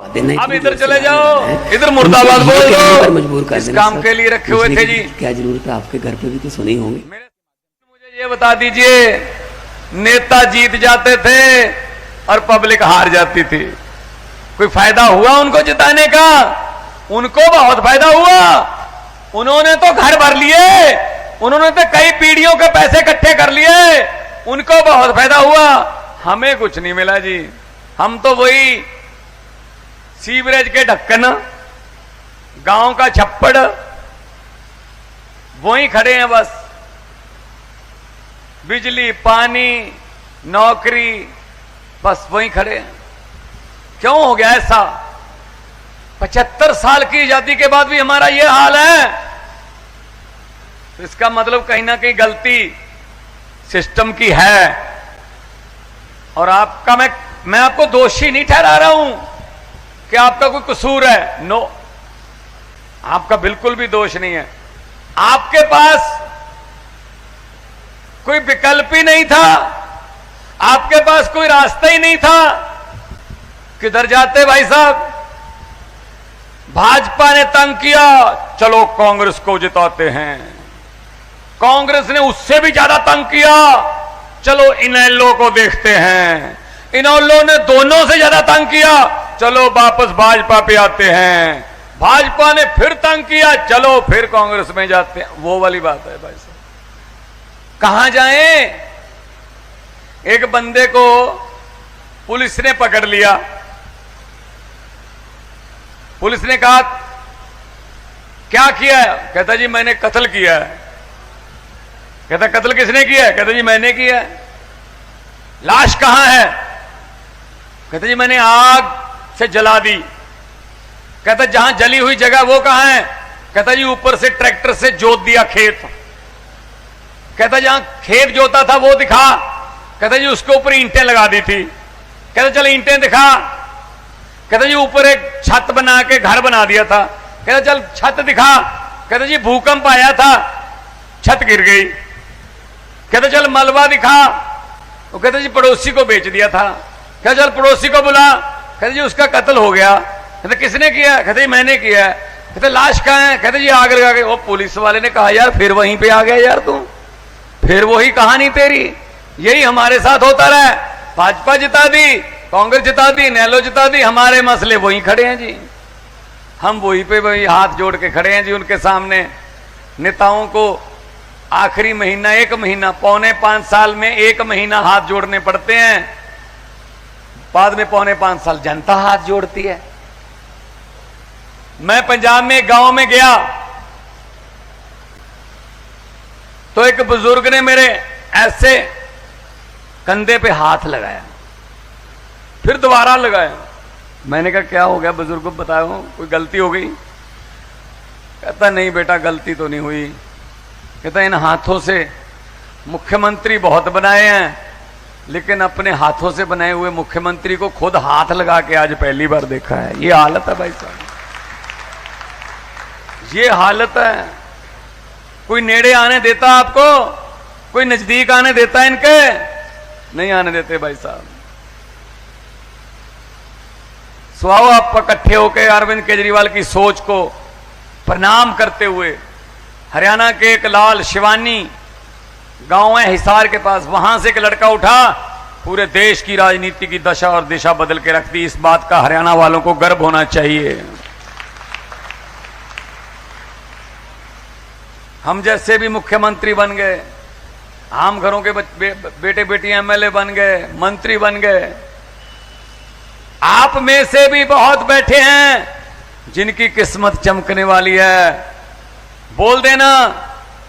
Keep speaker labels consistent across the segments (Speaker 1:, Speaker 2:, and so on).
Speaker 1: अब इधर चले जाओ, इधर मुर्दाबाद बोल दो।
Speaker 2: मजबूर कर
Speaker 1: इस काम के लिए रखे हुए थे जी।
Speaker 2: क्या जरूरत है, आपके घर पे भी तो सुने होंगे।
Speaker 1: मुझे ये बता दीजिए, नेता जीत जाते थे और पब्लिक हार जाती थी, कोई फायदा हुआ उनको जिताने का? उनको बहुत फायदा हुआ। उन्होंने तो घर भर लिए, उन्होंने तो कई पीढ़ियों के पैसे इकट्ठे कर लिए, उनको बहुत फायदा हुआ। हमें कुछ नहीं मिला जी। हम तो वही सीवरेज के ढक्कन, गांव का छप्पड़, वहीं खड़े हैं बस। बिजली, पानी, नौकरी, बस वहीं खड़े हैं। क्यों हो गया ऐसा? 75 साल की आजादी के बाद भी हमारा यह हाल है। तो इसका मतलब कहीं ना कहीं गलती सिस्टम की है। और आपका मैं आपको दोषी नहीं ठहरा रहा हूं कि आपका कोई कसूर है। नो, आपका बिल्कुल भी दोष नहीं है। आपके पास कोई विकल्प ही नहीं था, आपके पास कोई रास्ता ही नहीं था। किधर जाते भाई साहब? भाजपा ने तंग किया, चलो कांग्रेस को जिताते हैं। कांग्रेस ने उससे भी ज्यादा तंग किया, चलो इनेलो को देखते हैं। इनेलो ने दोनों से ज्यादा तंग किया, चलो वापस भाजपा पे आते हैं। भाजपा ने फिर तंग किया, चलो फिर कांग्रेस में जाते हैं। वो वाली बात है भाई साहब। कहां जाएं? एक बंदे को पुलिस ने पकड़ लिया। पुलिस ने कहा क्या किया है? कहता जी मैंने कत्ल किया है। कहता कत्ल किसने किया है? कहता जी मैंने किया है। लाश कहां है? कहता जी मैंने आग से जला दी। कहता जहां जली हुई जगह वो कहां है? कहता जी ऊपर से ट्रैक्टर से जोत दिया खेत। कहता जहां खेत जोता था वो दिखा। कहता जी उसके ऊपर ईंटें लगा दी थी। कहता चल ईंटें दिखा। कहता जी ऊपर एक छत बना के घर बना दिया था। कहता चल छत दिखा। कहता जी भूकंप आया था, छत गिर गई। कहता चल मलबा दिखा। वो कहता जी पड़ोसी को बेच दिया था। कहता चल पड़ोसी को बुला। कहता जी उसका कत्ल हो गया। कहता किसने किया? कहता जी मैंने किया। कहता लाश कहां है? कहता जी आग लगा के। वो पुलिस वाले ने कहा यार फिर वहीं पे आ गया यार तू, फिर वही कहानी तेरी। यही हमारे साथ होता रहा। भाजपा जिता दी, कांग्रेस जिता दी, नेलो जिता दी, हमारे मसले वहीं खड़े हैं जी। हम वहीं पे वही हाथ जोड़ के खड़े हैं जी उनके सामने। नेताओं को आखिरी महीना, एक महीना, पौने 5 साल में एक महीना हाथ जोड़ने पड़ते हैं, बाद में पौने 5 साल जनता हाथ जोड़ती है। मैं पंजाब में एक गांव में गया तो एक बुजुर्ग ने मेरे ऐसे कंधे पे हाथ लगाया, फिर दोबारा लगाया। मैंने कहा क्या हो गया बुजुर्ग को बताओ, कोई गलती हो गई? कहता नहीं बेटा गलती तो नहीं हुई। कहता इन हाथों से मुख्यमंत्री बहुत बनाए हैं, लेकिन अपने हाथों से बनाए हुए मुख्यमंत्री को खुद हाथ लगा के आज पहली बार देखा है। ये हालत है भाई साहब, ये हालत है। कोई नेड़े आने देता आपको? कोई नजदीक आने देता इनके? नहीं आने देते भाई साहब। स्वाओ आप इकट्ठे होकर अरविंद केजरीवाल की सोच को प्रणाम करते हुए हरियाणा के एक लाल शिवानी गांव है हिसार के पास, वहां से एक लड़का उठा, पूरे देश की राजनीति की दशा और दिशा बदल के रख दी। इस बात का हरियाणा वालों को गर्व होना चाहिए। हम जैसे भी मुख्यमंत्री बन गए, आम घरों के बेटे बेटी एमएलए बन गए, मंत्री बन गए। आप में से भी बहुत बैठे हैं जिनकी किस्मत चमकने वाली है। बोल देना,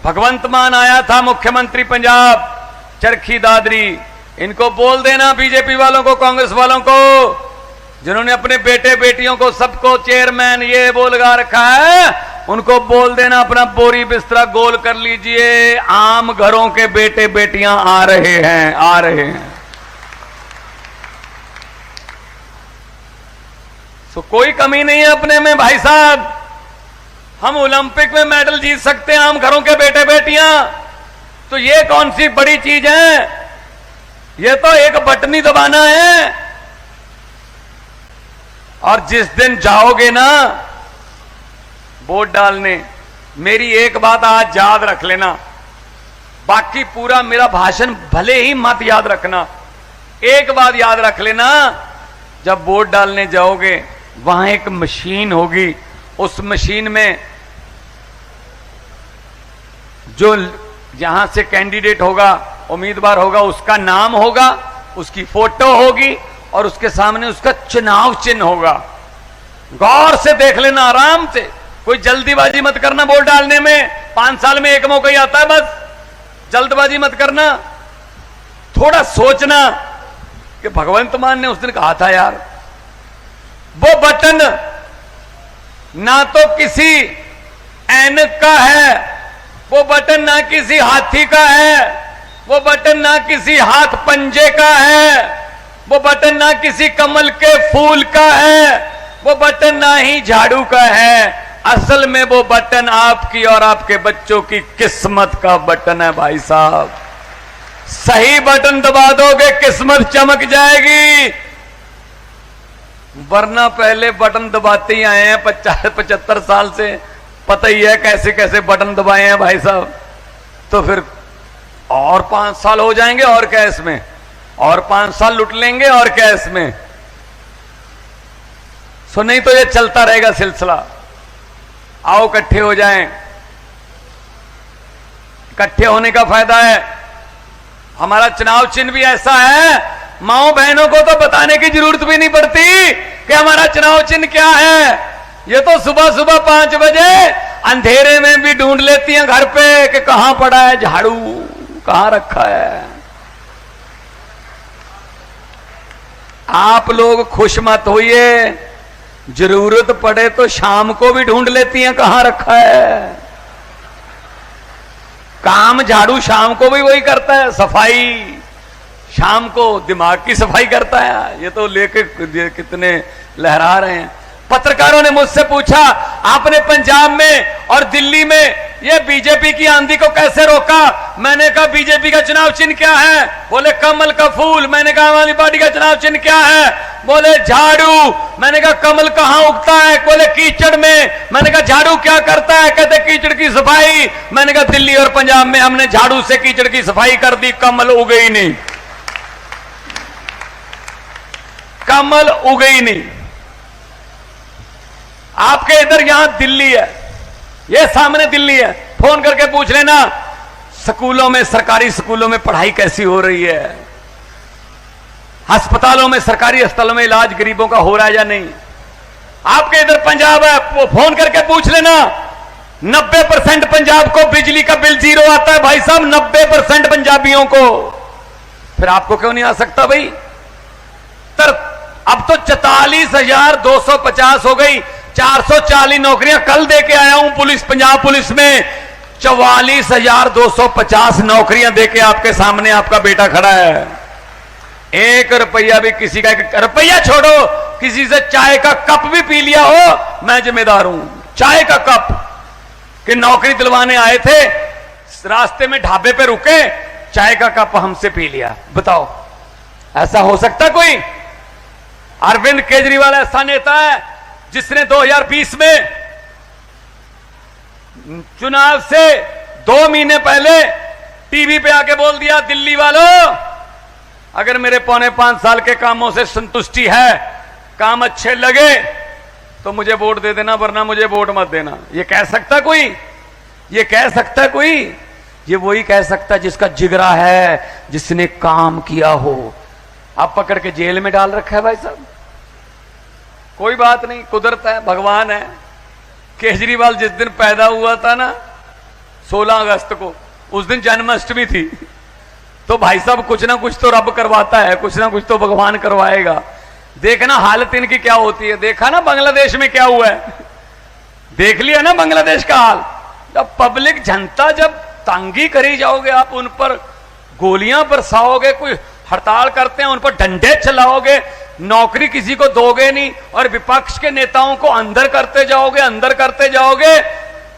Speaker 1: भगवंत मान आया था मुख्यमंत्री पंजाब, चरखी दादरी, इनको बोल देना बीजेपी वालों को, कांग्रेस वालों को, जिन्होंने अपने बेटे बेटियों को सबको चेयरमैन ये बोल गा रखा है, उनको बोल देना अपना बोरी बिस्तरा गोल कर लीजिए। आम घरों के बेटे बेटियां आ रहे हैं, आ रहे हैं। तो कोई कमी नहीं है अपने में भाई साहब। हम ओलंपिक में मेडल जीत सकते हैं, आम घरों के बेटे बेटियां। तो ये कौन सी बड़ी चीज है? ये तो एक बटन ही दबाना है और जिस दिन जाओगे ना वोट डालने, मेरी एक बात आज याद रख लेना, बाकी पूरा मेरा भाषण भले ही मत याद रखना, एक बात याद रख लेना, जब वोट डालने जाओगे वहां एक मशीन होगी, उस मशीन में जो जहां से कैंडिडेट होगा, उम्मीदवार होगा, उसका नाम होगा, उसकी फोटो होगी और उसके सामने उसका चुनाव चिन्ह होगा। गौर से देख लेना, आराम से, कोई जल्दीबाजी मत करना वोट डालने में। 5 साल में एक मौका ही आता है, बस जल्दबाजी मत करना, थोड़ा सोचना कि भगवंत मान ने उस दिन कहा था यार, वो बटन ना तो किसी ऐनक का है, वो बटन ना किसी हाथी का है, वो बटन ना किसी हाथ पंजे का है, वो बटन ना किसी कमल के फूल का है, वो बटन ना ही झाड़ू का है, असल में वो बटन आपकी और आपके बच्चों की किस्मत का बटन है भाई साहब। सही बटन दबा दोगे किस्मत चमक जाएगी, वरना पहले बटन दबाते ही आए हैं 50-75 साल से, पता ही है कैसे कैसे बटन दबाए हैं भाई साहब। तो फिर और 5 साल हो जाएंगे और क्या इसमें, और 5 साल लुट लेंगे और क्या इसमें। सो नहीं तो ये चलता रहेगा सिलसिला। आओ इकट्ठे हो जाएं, इकट्ठे होने का फायदा है। हमारा चुनाव चिन्ह भी ऐसा है, माओ बहनों को तो बताने की जरूरत भी नहीं पड़ती कि हमारा चुनाव चिन्ह क्या है। ये तो सुबह सुबह 5 बजे अंधेरे में भी ढूंढ लेती हैं घर पे कि कहां पड़ा है झाड़ू, कहां रखा है। आप लोग खुश मत होइए, जरूरत पड़े तो शाम को भी ढूंढ लेती हैं कहां रखा है। काम झाड़ू शाम को भी वही करता है, सफाई शाम को दिमाग की सफाई करता है। ये तो लेके कितने लहरा रहे हैं। पत्रकारों ने मुझसे पूछा, आपने पंजाब में और दिल्ली में ये बीजेपी की आंधी को कैसे रोका? मैंने कहा बीजेपी का चुनाव चिन्ह क्या है? बोले कमल का फूल। मैंने कहा आम आदमी पार्टी का चुनाव चिन्ह क्या है? बोले झाड़ू। मैंने कहा कमल कहां उगता है? बोले कीचड़ में। मैंने कहा झाड़ू क्या करता है? कहते कीचड़ की सफाई। मैंने कहा दिल्ली और पंजाब में हमने झाड़ू से कीचड़ की सफाई कर दी, कमल उगे ही नहीं, कमल उगे ही नहीं। आपके इधर यहां दिल्ली है, ये सामने दिल्ली है, फोन करके पूछ लेना स्कूलों में, सरकारी स्कूलों में पढ़ाई कैसी हो रही है, अस्पतालों में, सरकारी अस्पतालों में इलाज गरीबों का हो रहा है या नहीं। आपके इधर पंजाब है, वो फोन करके पूछ लेना 90% पंजाब को बिजली का बिल 0 आता है भाई साहब, 90% पंजाबियों को। फिर आपको क्यों नहीं आ सकता भाई? अब तो 44,250 हो गई, 440 नौकरियां कल दे के आया हूं पुलिस, पंजाब पुलिस में 44,250 नौकरियां दे के आपके सामने आपका बेटा खड़ा है। 1 रुपया भी किसी का, रुपया छोड़ो, किसी से चाय का कप भी पी लिया हो, मैं जिम्मेदार हूं। चाय का कप कि नौकरी दिलवाने आए थे, रास्ते में ढाबे पे रुके, चाय का कप हमसे पी लिया। बताओ ऐसा हो सकता कोई? अरविंद केजरीवाल ऐसा नेता है जिसने 2020 में चुनाव से 2 महीने पहले टीवी पे आके बोल दिया, दिल्ली वालों अगर मेरे 4.5 साल के कामों से संतुष्टि है, काम अच्छे लगे तो मुझे वोट दे देना, वरना मुझे वोट मत देना। ये कह सकता कोई? ये कह सकता कोई? ये वही कह सकता जिसका जिगरा है, जिसने काम किया हो। आप पकड़ के जेल में डाल रखा है भाई साहब। कोई बात नहीं, कुदरत है, भगवान है। केजरीवाल जिस दिन पैदा हुआ था ना 16 अगस्त को, उस दिन जन्माष्टमी थी। तो भाई साहब कुछ ना कुछ तो रब करवाता है, कुछ ना कुछ तो भगवान करवाएगा। देखना हालत इनकी क्या होती है। देखा ना बांग्लादेश में क्या हुआ है, देख लिया ना बांग्लादेश का हाल। जब पब्लिक जनता जब तंगी करी जाओगे, आप उन पर गोलियां बरसाओगे, कोई हड़ताल करते हैं उन पर डंडे चलाओगे, नौकरी किसी को दोगे नहीं, और विपक्ष के नेताओं को अंदर करते जाओगे, अंदर करते जाओगे,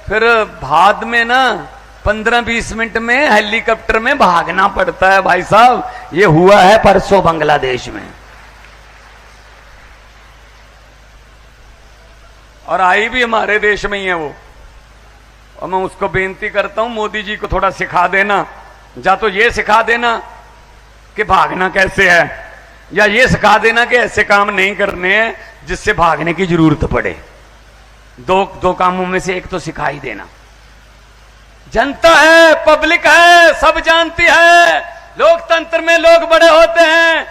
Speaker 1: फिर बाद में ना 15-20 मिनट में हेलीकॉप्टर में भागना पड़ता है भाई साहब। ये हुआ है परसों बांग्लादेश में। और आई भी हमारे देश में ही है वो। और मैं उसको बेनती करता हूं, मोदी जी को थोड़ा सिखा देना, या तो ये सिखा देना कि भागना कैसे है, या ये सिखा देना कि ऐसे काम नहीं करने हैं जिससे भागने की जरूरत पड़े। दो कामों में से एक तो सिखा ही देना। जनता है, पब्लिक है, सब जानती है। लोकतंत्र में लोग बड़े होते हैं।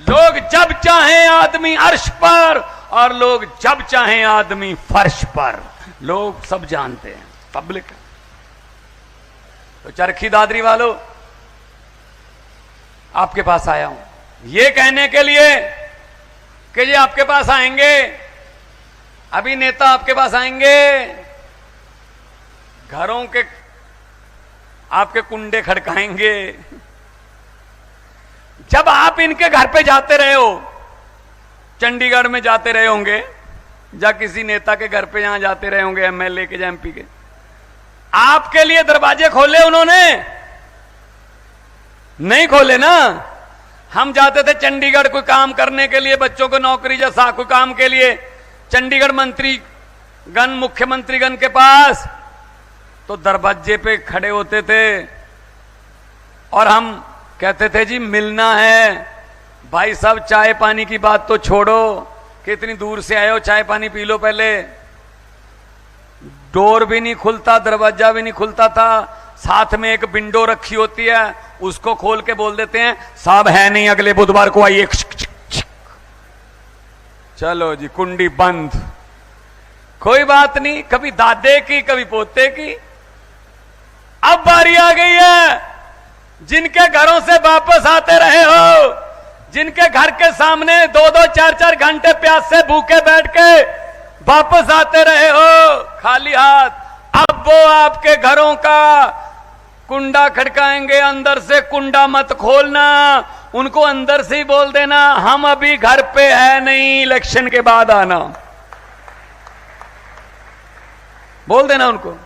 Speaker 1: लोग जब चाहें आदमी अर्श पर, और लोग जब चाहें आदमी फर्श पर। लोग सब जानते हैं, पब्लिक। तो चरखी दादरी वालों, आपके पास आया हूं ये कहने के लिए कि ये आपके पास आएंगे, अभी नेता आपके पास आएंगे, घरों के आपके कुंडे खड़काएंगे। जब आप इनके घर पे जाते रहे हो, चंडीगढ़ में जाते रहे होंगे, या किसी नेता के घर पे यहां जाते रहे होंगे, एमएलए के या एमपी के, आपके लिए दरवाजे खोले उन्होंने? नहीं खोले ना। हम जाते थे चंडीगढ़ कोई काम करने के लिए, बच्चों को नौकरी जैसा कोई काम के लिए, चंडीगढ़ मंत्रीगण, मुख्यमंत्रीगण के पास, तो दरवाजे पे खड़े होते थे और हम कहते थे जी मिलना है। भाई साहब चाय पानी की बात तो छोड़ो, कितनी दूर से आए हो, चाय पानी पी लो पहले। डोर भी नहीं खुलता, दरवाजा भी नहीं खुलता था। साथ में एक विंडो रखी होती है, उसको खोल के बोल देते हैं साहब है नहीं, अगले बुधवार को आइए। चलो जी, कुंडी बंद। कोई बात नहीं, कभी दादे की कभी पोते की। अब बारी आ गई है जिनके घरों से वापस आते रहे हो, जिनके घर के सामने 2-2 4-4 घंटे प्यास से भूखे बैठ के वापस आते रहे हो खाली हाथ, अब वो आपके घरों का कुंडा खड़काएंगे। अंदर से कुंडा मत खोलना, उनको अंदर से ही बोल देना हम अभी घर पे है नहीं, इलेक्शन के बाद आना, बोल देना उनको।